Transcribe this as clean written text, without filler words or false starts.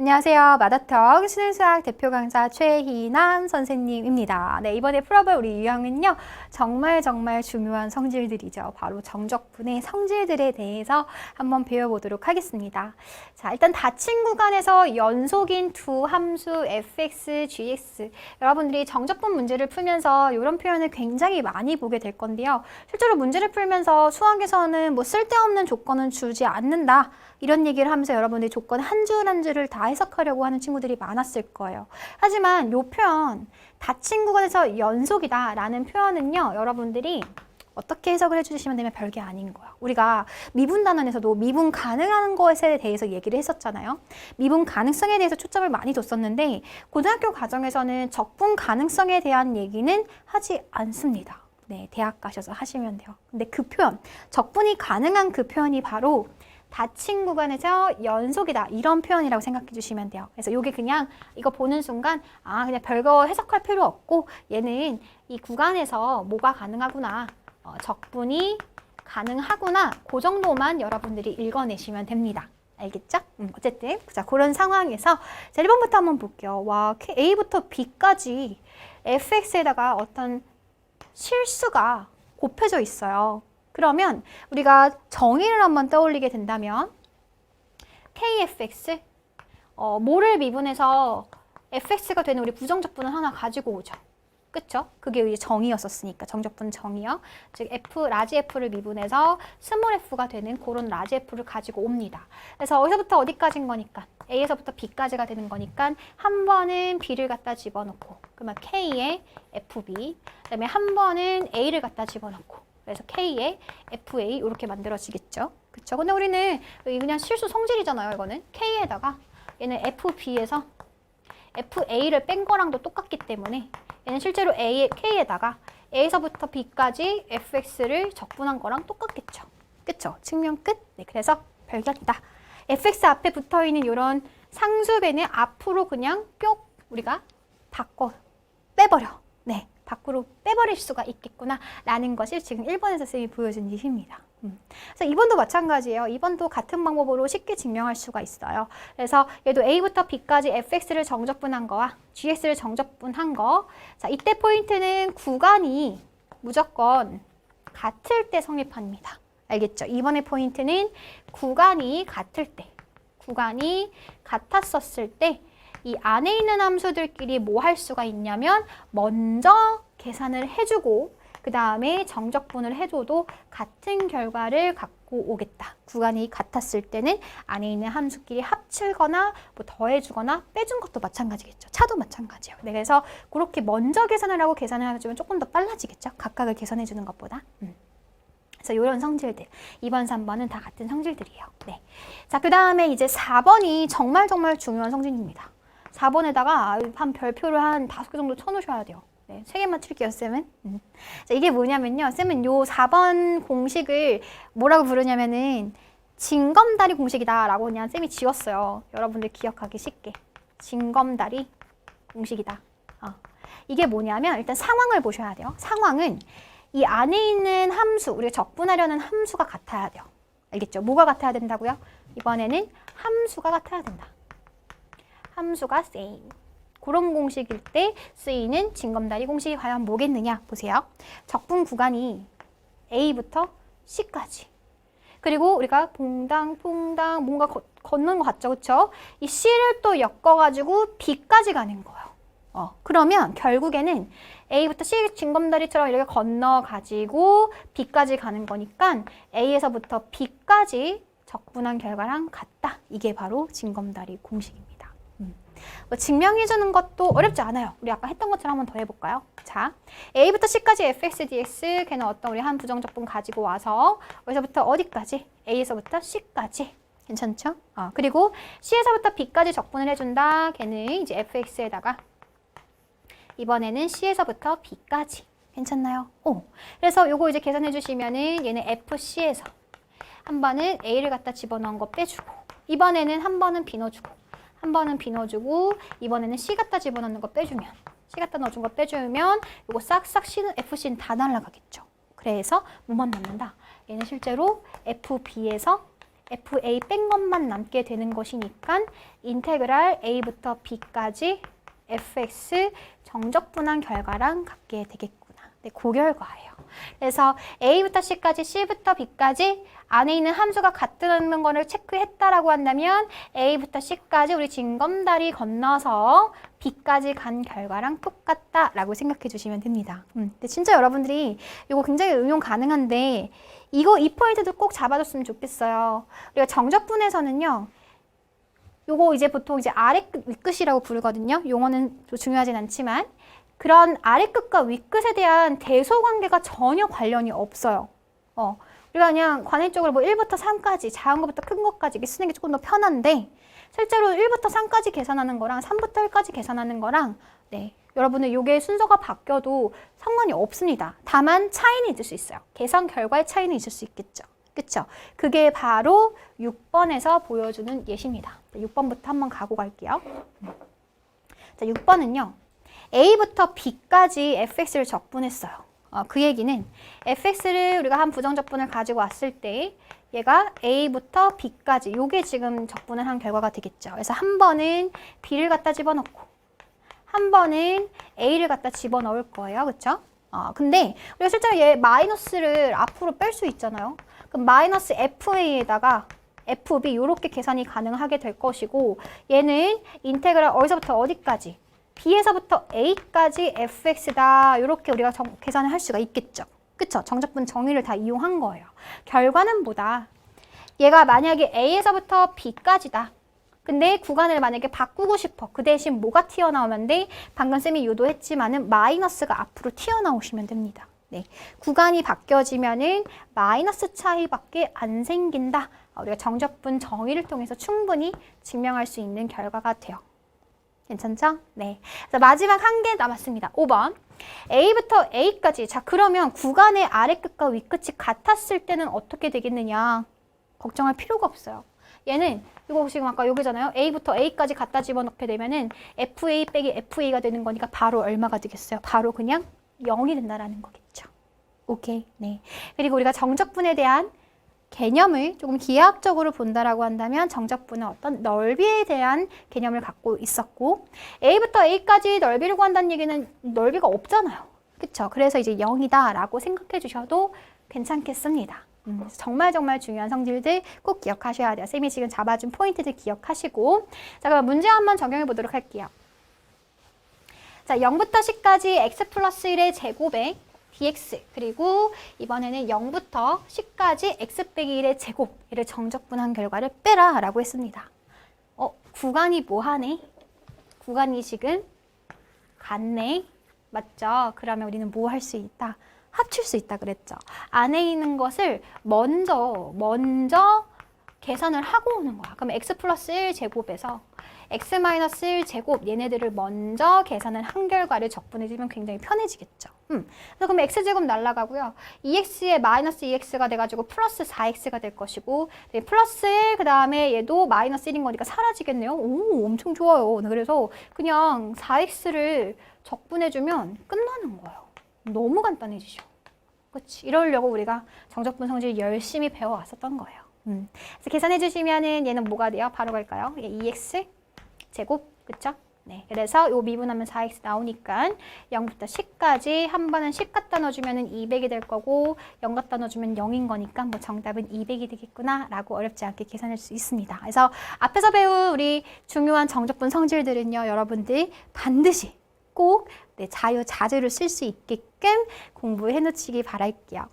안녕하세요. 마더텅 수능수학 대표 강사 최희남 선생님입니다. 네, 이번에 풀어볼 우리 유형은요. 정말 중요한 성질들이죠. 바로 정적분의 성질들에 대해서 한번 배워보도록 하겠습니다. 자, 일단 닫힌 구간에서 연속인 두 함수 fx, gx 여러분들이 정적분 문제를 풀면서 이런 표현을 굉장히 많이 보게 될 건데요. 실제로 문제를 풀면서 수학에서는 뭐 쓸데없는 조건은 주지 않는다. 이런 얘기를 하면서 여러분들이 조건 한 줄 한 줄을 다 해석하려고 하는 친구들이 많았을 거예요. 하지만 이 표현, 닫힌 구간에서 연속이다 라는 표현은요. 여러분들이 어떻게 해석을 해주시면 되면 별게 아닌 거예요. 우리가 미분 단원에서도 미분 가능한 것에 대해서 얘기를 했었잖아요. 미분 가능성에 대해서 초점을 많이 뒀었는데 고등학교 과정에서는 적분 가능성에 대한 얘기는 하지 않습니다. 네, 대학 가셔서 하시면 돼요. 근데 그 표현, 적분이 가능한 그 표현이 바로 닫힌 구간에서 연속이다 이런 표현이라고 생각해 주시면 돼요. 그래서 이게 그냥 이거 보는 순간 그냥 별거 해석할 필요 없고 얘는 이 구간에서 뭐가 가능하구나 적분이 가능하구나 그 정도만 여러분들이 읽어내시면 됩니다. 알겠죠? 어쨌든 자 그런 상황에서 자 1번부터 한번 볼게요. 와 A부터 B까지 fx에다가 어떤 실수가 곱해져 있어요. 그러면 우리가 정의를 한번 떠올리게 된다면 kfx 뭐를 미분해서 fx가 되는 우리 부정적분을 하나 가지고 오죠. 그쵸? 그게 이제 정의였었으니까 정적분 정의요. 즉 f, 라지 f를 미분해서 스몰 f가 되는 그런 라지 f를 가지고 옵니다. 그래서 어디서부터 어디까지인 거니까 a에서부터 b까지가 되는 거니까 한 번은 b를 갖다 집어넣고 그러면 k의 fb 그다음에 한 번은 a를 갖다 집어넣고 그래서 K에 FA 이렇게 만들어지겠죠. 그쵸? 근데 우리는 그냥 실수 성질이잖아요. 이거는 K에다가 얘는 FB에서 FA를 뺀 거랑도 똑같기 때문에 얘는 실제로 K에다가 A에서부터 B까지 FX를 적분한 거랑 똑같겠죠. 그쵸? 측면 끝? 네, 그래서 별게 아니다. FX 앞에 붙어있는 이런 상수배는 앞으로 그냥 뿅 우리가 빼버려. 네. 밖으로 빼버릴 수가 있겠구나 라는 것이 지금 1번에서 쌤이 보여준 예시입니다. 그래서 2번도 마찬가지예요. 2번도 같은 방법으로 쉽게 증명할 수가 있어요. 그래서 얘도 A부터 B까지 fx를 정적분한 거와 gx를 정적분한 거. 자, 이때 포인트는 구간이 무조건 같을 때 성립합니다. 알겠죠? 2번의 포인트는 구간이 같았었을 때 이 안에 있는 함수들끼리 뭐 할 수가 있냐면 먼저 계산을 해주고 그 다음에 정적분을 해줘도 같은 결과를 갖고 오겠다. 구간이 같았을 때는 안에 있는 함수끼리 합치거나 뭐 더해주거나 빼준 것도 마찬가지겠죠. 차도 마찬가지예요. 네, 그래서 그렇게 먼저 계산을 하고 계산을 해주면 조금 더 빨라지겠죠. 각각을 계산해주는 것보다. 그래서 이런 성질들 2번, 3번은 다 같은 성질들이에요. 네. 자, 그 다음에 이제 4번이 정말 중요한 성질입니다. 4번에다가 한 별표를 한 5개 정도 쳐놓으셔야 돼요. 네, 3개만 칠게요, 쌤은. 자, 이게 뭐냐면요. 쌤은 요 4번 공식을 뭐라고 부르냐면은 징검다리 공식이다 라고 그냥 쌤이 지웠어요. 여러분들 기억하기 쉽게. 징검다리 공식이다. 이게 뭐냐면 일단 상황을 보셔야 돼요. 상황은 이 안에 있는 함수, 우리가 적분하려는 함수가 같아야 돼요. 알겠죠? 뭐가 같아야 된다고요? 이번에는 함수가 같아야 된다. 함수가 same. 그런 공식일 때 쓰이는 징검다리 공식이 과연 뭐겠느냐 보세요. 적분 구간이 A부터 C까지. 그리고 우리가 퐁당퐁당 뭔가 걷는 것 같죠, 그렇죠? 이 C를 또 엮어가지고 B까지 가는 거예요. 그러면 결국에는 A부터 C 징검다리처럼 이렇게 건너가지고 B까지 가는 거니까 A에서부터 B까지 적분한 결과랑 같다. 이게 바로 징검다리 공식입니다. 뭐 증명해주는 것도 어렵지 않아요. 우리 아까 했던 것처럼 한번 더 해볼까요? 자, A부터 C까지 fx, dx 걔는 어떤 우리 한 부정적분 가지고 와서 어디서부터 어디까지? A에서부터 C까지. 괜찮죠? 그리고 C에서부터 B까지 적분을 해준다. 걔는 이제 fx에다가 이번에는 C에서부터 B까지. 괜찮나요? 그래서 요거 이제 계산해 주시면은 얘는 FC에서 한 번은 A를 갖다 집어넣은 거 빼주고 이번에는 한 번은 B 넣어주고 한 번은 B 넣어주고 이번에는 C 갖다 집어넣는 거 빼주면 C 갖다 넣어준 거 빼주면 요거 싹싹 C는 FC는 다 날아가겠죠. 그래서 뭐만 남는다? 얘는 실제로 FB에서 FA 뺀 것만 남게 되는 것이니까 인테그랄 A부터 B까지 fx 정적분한 결과랑 같게 되겠구나. 네, 그 결과예요. 그래서 A부터 C까지, C부터 B까지 안에 있는 함수가 같다는 거를 체크했다라고 한다면 A부터 C까지 우리 징검다리 건너서 B까지 간 결과랑 똑같다라고 생각해 주시면 됩니다. 근데 진짜 여러분들이 이거 굉장히 응용 가능한데 이 포인트도 꼭 잡아줬으면 좋겠어요. 우리가 정적분에서는요. 요거 이제 보통 이제 아래 끝, 윗끝이라고 부르거든요. 용어는 중요하진 않지만 그런 아래 끝과 윗끝에 대한 대소 관계가 전혀 관련이 없어요. 우리가 그냥 관행적으로 뭐 1부터 3까지 작은 것부터 큰 것까지 이렇게 쓰는 게 조금 더 편한데 실제로 1부터 3까지 계산하는 거랑 3부터 1까지 계산하는 거랑 네, 여러분은 요게 순서가 바뀌어도 상관이 없습니다. 다만 차이는 있을 수 있어요. 계산 결과의 차이는 있을 수 있겠죠. 그쵸? 그게 바로 6번에서 보여주는 예시입니다. 6번부터 한번 가고 갈게요. 자, 6번은요. A부터 B까지 fx를 적분했어요. 그 얘기는 fx를 우리가 한 부정적분을 가지고 왔을 때 얘가 A부터 B까지 요게 지금 적분을 한 결과가 되겠죠. 그래서 한 번은 B를 갖다 집어넣고 한 번은 A를 갖다 집어넣을 거예요. 그쵸? 근데 우리가 실제로 얘 마이너스를 앞으로 뺄 수 있잖아요. 그럼 마이너스 FA에다가 FB 이렇게 계산이 가능하게 될 것이고 얘는 인테그랄 어디서부터 어디까지? B에서부터 A까지 fx다. 이렇게 우리가 계산을 할 수가 있겠죠. 그쵸? 정적분 정의를 다 이용한 거예요. 결과는 뭐다? 얘가 만약에 A에서부터 B까지다. 근데 구간을 만약에 바꾸고 싶어. 그 대신 뭐가 튀어나오면 돼? 방금 쌤이 유도했지만은 마이너스가 앞으로 튀어나오시면 됩니다. 네, 구간이 바뀌어지면은 마이너스 차이밖에 안 생긴다. 우리가 정적분 정의를 통해서 충분히 증명할 수 있는 결과가 돼요. 괜찮죠? 네. 그래서 마지막 한 개 남았습니다. 5번. A부터 A까지. 자, 그러면 구간의 아래끝과 윗끝이 같았을 때는 어떻게 되겠느냐? 걱정할 필요가 없어요. 얘는 이거 지금 아까 여기잖아요. A부터 A까지 갖다 집어넣게 되면은 FA 빼기 FA가 되는 거니까 바로 얼마가 되겠어요? 바로 그냥 0이 된다라는 거겠죠. 오케이. 네. 그리고 우리가 정적분에 대한 개념을 조금 기하학적으로 본다라고 한다면 정적분은 어떤 넓이에 대한 개념을 갖고 있었고 A부터 A까지 넓이를 구한다는 얘기는 넓이가 없잖아요. 그쵸? 그래서 이제 0이다 라고 생각해 주셔도 괜찮겠습니다. 정말 중요한 성질들 꼭 기억하셔야 돼요. 쌤이 지금 잡아준 포인트들 기억하시고 자, 그럼 문제 한번 적용해 보도록 할게요. 자, 0부터 10까지 x 플러스 1의 제곱에 dx 그리고 이번에는 0부터 10까지 x 빼기 1의 제곱 얘를 정적분한 결과를 빼라 라고 했습니다. 구간이 뭐하네? 구간이 지금 같네. 맞죠? 그러면 우리는 뭐 할 수 있다? 합칠 수 있다 그랬죠. 안에 있는 것을 먼저 계산을 하고 오는 거야. 그럼 x 플러스 1 제곱에서 x 마이너스 1 제곱 얘네들을 먼저 계산을 한 결과를 적분해주면 굉장히 편해지겠죠. 그래서 그럼 x제곱 날라가고요. 2x에 마이너스 2x가 돼가지고 플러스 4x가 될 것이고 네, 플러스 1, 그 다음에 얘도 마이너스 1인 거니까 사라지겠네요. 오, 엄청 좋아요. 그래서 그냥 4x를 적분해주면 끝나는 거예요. 너무 간단해지죠. 그렇지? 이러려고 우리가 정적분 성질 열심히 배워왔었던 거예요. 그래서 계산해주시면은 얘는 뭐가 돼요? 바로 갈까요? 2x 제곱, 그쵸? 네, 그래서 요 미분하면 4x 나오니까 0부터 10까지 한 번은 10 갖다 넣어주면은 200이 될 거고 0 갖다 넣어주면 0인 거니까 뭐 정답은 200이 되겠구나 라고 어렵지 않게 계산할 수 있습니다. 그래서 앞에서 배운 우리 중요한 정적분 성질들은요, 여러분들 반드시 꼭 자유자재로 쓸 수 있게끔 공부해 놓으시기 바랄게요.